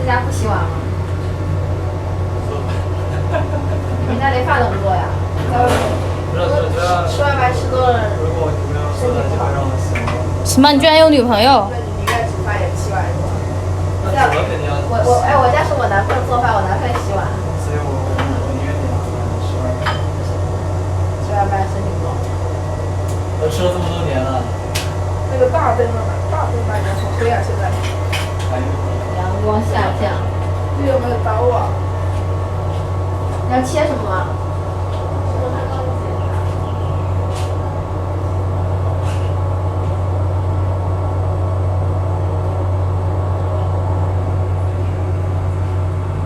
家不洗碗吗？人家连饭都不做呀。吃外卖吃多了，身体不好。什么？你居然有女朋友？那你宁愿煮饭也不洗碗是吧？我家是我男朋友做饭，我男朋友洗碗。所以我宁愿点吃外卖。吃外卖身体不好。我吃了这么多年了。那个大灯了，大灯卖的好黑啊！现在。阳光下降。这有没有刀啊？你要切什么吗？